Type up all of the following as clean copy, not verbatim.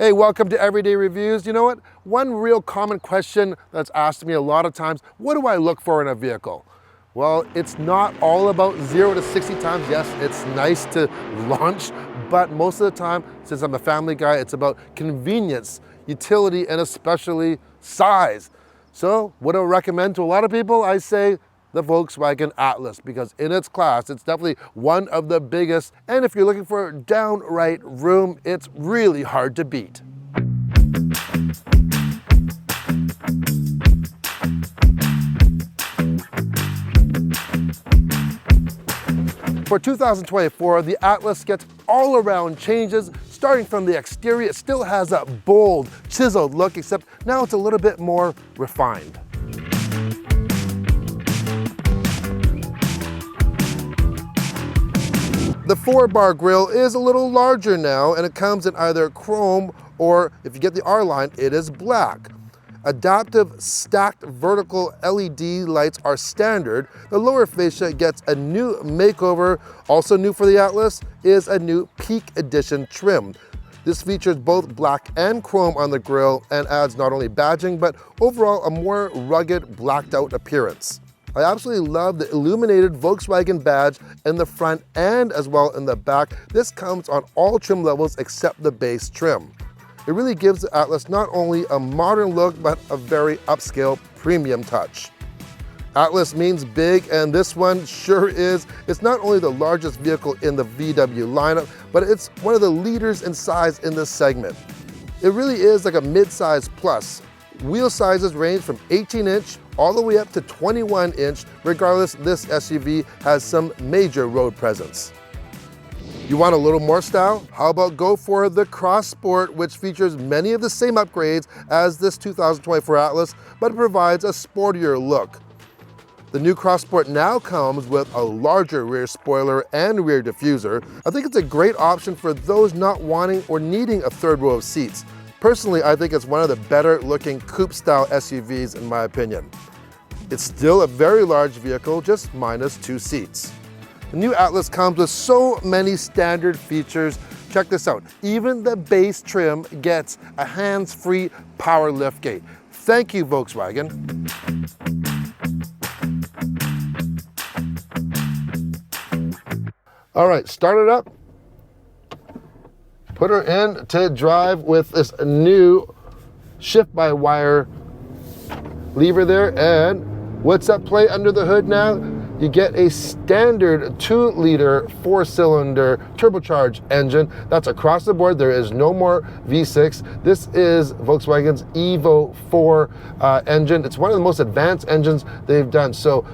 Hey, welcome to Everyday Reviews. You know what? One real common question that's asked me a lot of times, what do I look for in a vehicle? Well, it's not all about 0 to 60 times. Yes, it's nice to launch, but most of the time, since I'm a family guy, it's about convenience, utility, and especially size. So what do I recommend to a lot of people? I say the Volkswagen Atlas, because in its class, it's definitely one of the biggest. And if you're looking for downright room, it's really hard to beat. For 2024, the Atlas gets all-around changes. Starting from the exterior, it still has a bold, chiseled look, except now it's a little bit more refined. The 4-bar grille is a little larger now, and it comes in either chrome or, if you get the R-Line, it is black. Adaptive stacked vertical LED lights are standard. The lower fascia gets a new makeover. Also new for the Atlas is a new Peak Edition trim. This features both black and chrome on the grille and adds not only badging, but overall a more rugged, blacked out appearance. I absolutely love the illuminated Volkswagen badge in the front and as well in the back. This comes on all trim levels except the base trim. It really gives the Atlas not only a modern look, but a very upscale premium touch. Atlas means big, and this one sure is. It's not only the largest vehicle in the VW lineup, but it's one of the leaders in size in this segment. It really is like a mid-size plus. Wheel sizes range from 18-inch all the way up to 21-inch. Regardless, this SUV has some major road presence. You want a little more style? How about go for the Cross Sport, which features many of the same upgrades as this 2024 Atlas, but it provides a sportier look. The new Cross Sport now comes with a larger rear spoiler and rear diffuser. I think it's a great option for those not wanting or needing a third row of seats. Personally, I think it's one of the better looking coupe-style SUVs in my opinion. It's still a very large vehicle, just minus 2 seats. The new Atlas comes with so many standard features. Check this out. Even the base trim gets a hands-free power liftgate. Thank you, Volkswagen. All right, start it up. Put her in to drive with this new shift-by-wire lever there. And what's that play under the hood now? You get a standard 2-liter 4-cylinder turbocharged engine. That's across the board. There is no more V6. This is Volkswagen's Evo 4 engine. It's one of the most advanced engines they've done. So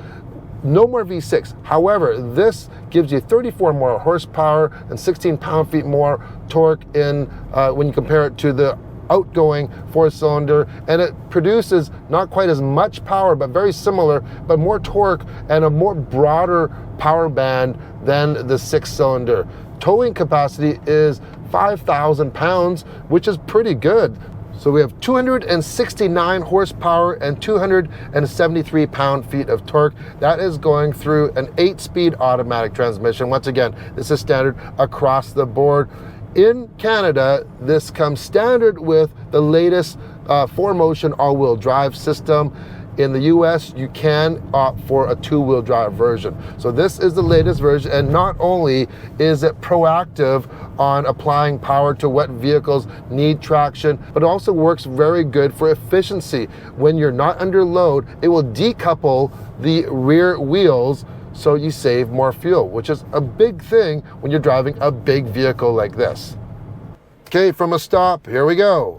no more V6. However, this gives you 34 more horsepower and 16 pound-feet more torque in when you compare it to the outgoing 4-cylinder, and it produces not quite as much power, but very similar, but more torque and a more broader power band than the 6-cylinder. Towing capacity is 5,000 pounds, which is pretty good. So we have 269 horsepower and 273 pound-feet of torque. That is going through an 8-speed automatic transmission. Once again, this is standard across the board. In Canada, this comes standard with the latest 4Motion all-wheel drive system. In the US, you can opt for a 2-wheel drive version. So this is the latest version, and not only is it proactive on applying power to what vehicles need traction, but it also works very good for efficiency. When you're not under load, it will decouple the rear wheels so you save more fuel, which is a big thing when you're driving a big vehicle like this. Okay, from a stop, here we go.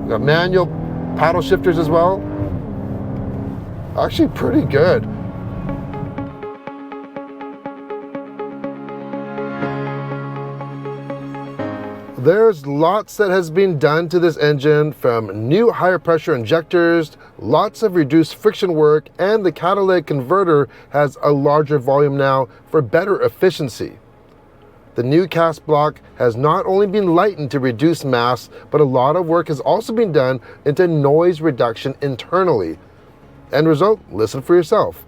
We got manual paddle shifters as well. Actually pretty good. There's lots that has been done to this engine, from new higher pressure injectors, lots of reduced friction work, and the catalytic converter has a larger volume now for better efficiency. The new cast block has not only been lightened to reduce mass, but a lot of work has also been done into noise reduction internally. End result, listen for yourself.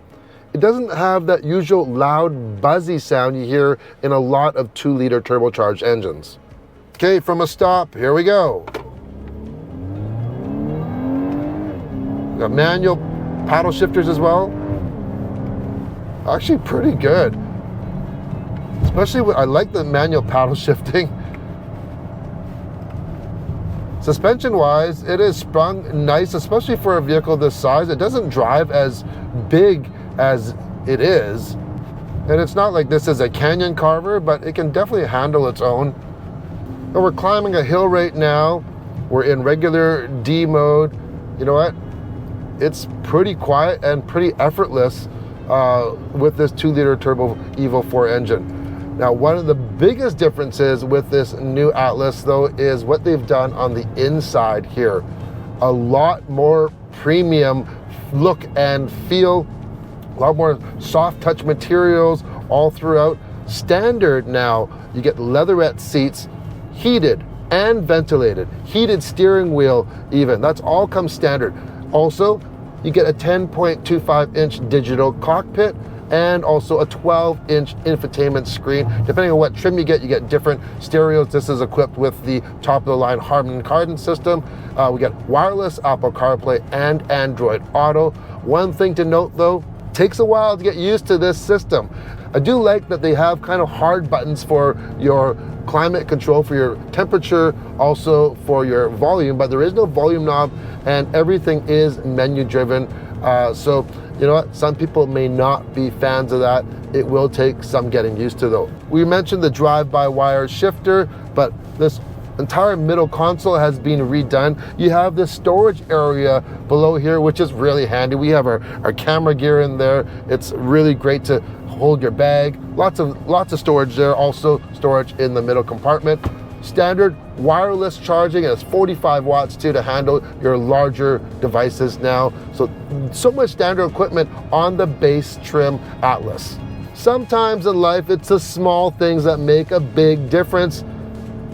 It doesn't have that usual loud, buzzy sound you hear in a lot of 2-liter turbocharged engines. Okay, from a stop, here we go. Got manual paddle shifters as well. Actually pretty good. Especially when, I like the manual paddle shifting. Suspension wise, it is sprung nice, especially for a vehicle this size. It doesn't drive as big as it is. And it's not like this is a canyon carver, but it can definitely handle its own. And we're climbing a hill right now. We're in regular D mode. You know what? It's pretty quiet and pretty effortless with this 2-liter turbo Evo 4 engine. Now, one of the biggest differences with this new Atlas, though, is what they've done on the inside here. A lot more premium look and feel, a lot more soft touch materials all throughout. Standard now, you get leatherette seats, heated and ventilated, heated steering wheel even. That's all comes standard. Also, you get a 10.25-inch digital cockpit and also a 12-inch infotainment screen. Depending on what trim you get different stereos. This is equipped with the top-of-the-line Harman Kardon system. We got wireless Apple CarPlay and Android Auto. One thing to note, though, takes a while to get used to this system. I do like that they have kind of hard buttons for your climate control, for your temperature, also for your volume, but there is no volume knob and everything is menu driven. So you know what, some people may not be fans of that. It will take some getting used to though. We mentioned the drive-by-wire shifter, but this entire middle console has been redone. You have this storage area below here, which is really handy. We have our camera gear in there. It's really great to hold your bag. Lots of storage there. Also storage in the middle compartment. Standard wireless charging, and it's 45 watts too to handle your larger devices now. So much standard equipment on the base trim Atlas. Sometimes in life, it's the small things that make a big difference.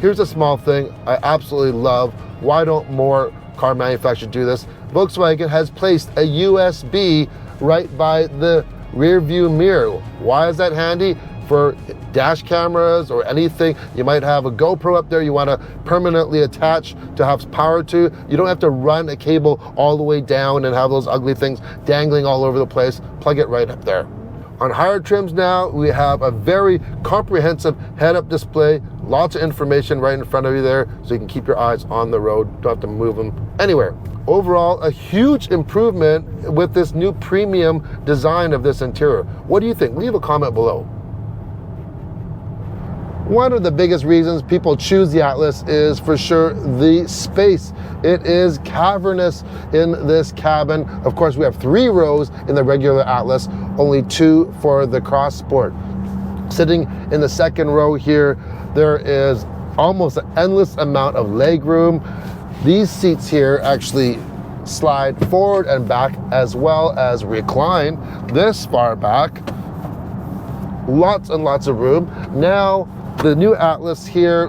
Here's a small thing I absolutely love. Why don't more car manufacturers do this? Volkswagen has placed a USB right by the rear view mirror. Why is that handy? For dash cameras or anything. You might have a GoPro up there you want to permanently attach to have power to. You don't have to run a cable all the way down and have those ugly things dangling all over the place. Plug it right up there. On higher trims now, we have a very comprehensive head-up display, lots of information right in front of you there, so you can keep your eyes on the road, don't have to move them anywhere. Overall, a huge improvement with this new premium design of this interior. What do you think? Leave a comment below. One of the biggest reasons people choose the Atlas is for sure the space. It is cavernous in this cabin. Of course, we have 3 rows in the regular Atlas, only 2 for the Cross Sport. Sitting in the second row here, there is almost an endless amount of leg room. These seats here actually slide forward and back as well as recline this far back. Lots and lots of room. Now, the new Atlas here,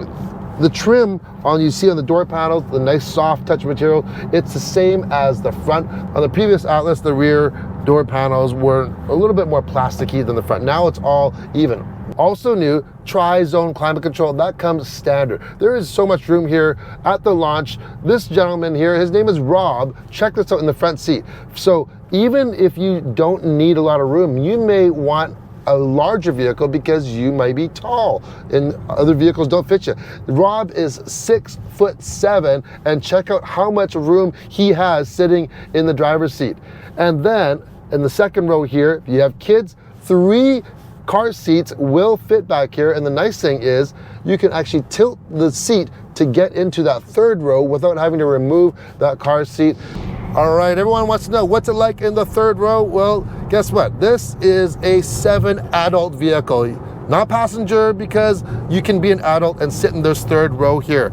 the trim you see on the door panels, the nice soft touch material, it's the same as the front. On the previous Atlas, the rear door panels were a little bit more plasticky than the front. Now it's all even. Also new, tri-zone climate control, that comes standard. There is so much room here at the launch. This gentleman here, his name is Rob, check this out in the front seat. So even if you don't need a lot of room, you may want a larger vehicle because you might be tall and other vehicles don't fit you. Rob is 6'7", and check out how much room he has sitting in the driver's seat. And then in the second row here, if you have kids, 3 car seats will fit back here. And the nice thing is you can actually tilt the seat to get into that third row without having to remove that car seat. All right, everyone wants to know what's it like in the third row. Well, guess what? This is a 7 adult vehicle, not passenger, because you can be an adult and sit in this third row here.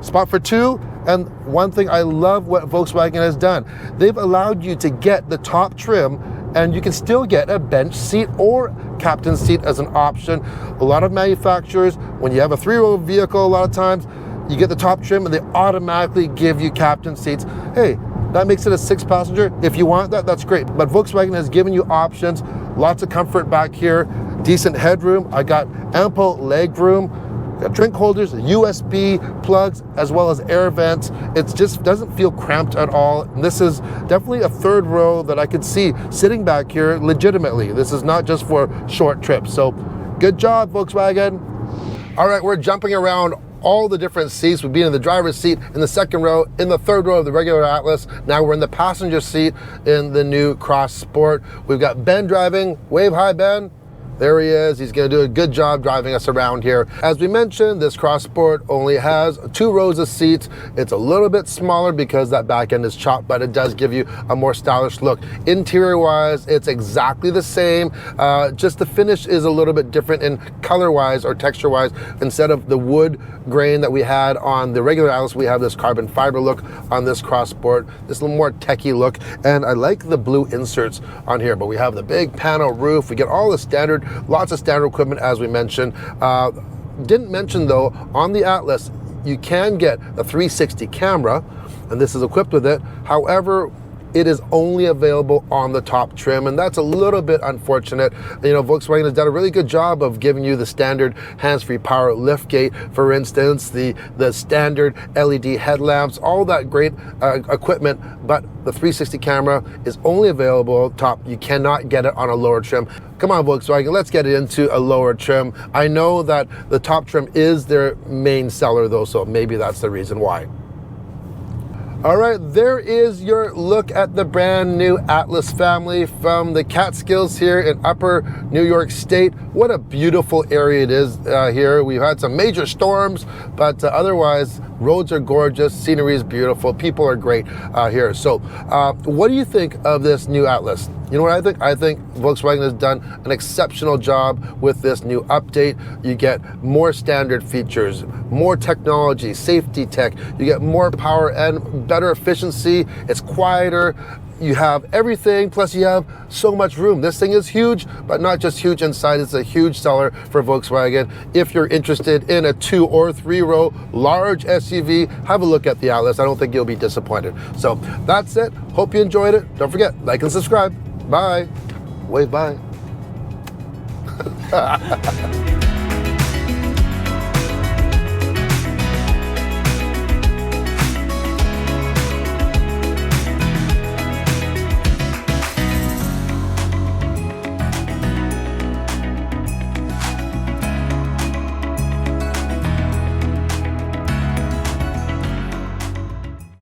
Spot for 2. And one thing I love what Volkswagen has done, they've allowed you to get the top trim and you can still get a bench seat or captain seat as an option. A lot of manufacturers, when you have a 3-row vehicle, a lot of times, you get the top trim and they automatically give you captain seats. Hey, That makes it a 6-passenger. If you want that, that's great. But Volkswagen has given you options, lots of comfort back here, decent headroom. I got ample leg room, got drink holders, USB plugs, as well as air vents. It just doesn't feel cramped at all. And this is definitely a third row that I could see sitting back here legitimately. This is not just for short trips. So good job, Volkswagen. All right, we're jumping around all the different seats. We've been in the driver's seat, in the second row, in the third row of the regular Atlas. Now we're in the passenger seat in the new Cross Sport. We've got Ben driving. Wave hi, Ben. There he is. He's going to do a good job driving us around here. As we mentioned, this Cross Sport only has 2 rows of seats. It's a little bit smaller because that back end is chopped, but it does give you a more stylish look. Interior wise, it's exactly the same. Just the finish is a little bit different in color wise or texture wise. Instead of the wood grain that we had on the regular Atlas, we have this carbon fiber look on this Cross Sport, this little more techie look. And I like the blue inserts on here, but we have the big panel roof. We get all the standard, lots of standard equipment, as we mentioned. Didn't mention though, on the Atlas, you can get a 360 camera, and this is equipped with it. However, it is only available on the top trim, and that's a little bit unfortunate. You know, Volkswagen has done a really good job of giving you the standard hands-free power liftgate, for instance, the standard LED headlamps, all that great equipment, but the 360 camera is only available top. You cannot get it on a lower trim. Come on, Volkswagen, let's get it into a lower trim. I know that the top trim is their main seller though, so maybe that's the reason why. All right, there is your look at the brand new Atlas family from the Catskills here in Upper New York State. What a beautiful area it is here. We've had some major storms, but otherwise, roads are gorgeous, scenery is beautiful, people are great here. So what do you think of this new Atlas? You know what I think? I think Volkswagen has done an exceptional job with this new update. You get more standard features, more technology, safety tech, you get more power and better efficiency. It's quieter. You have everything, plus you have so much room. This thing is huge, but not just huge inside, it's a huge seller for Volkswagen. If you're interested in a 2 or 3 row large SUV, have a look at the Atlas. I don't think you'll be disappointed. So that's it. Hope you enjoyed it. Don't forget, like and subscribe. Bye. Wave bye.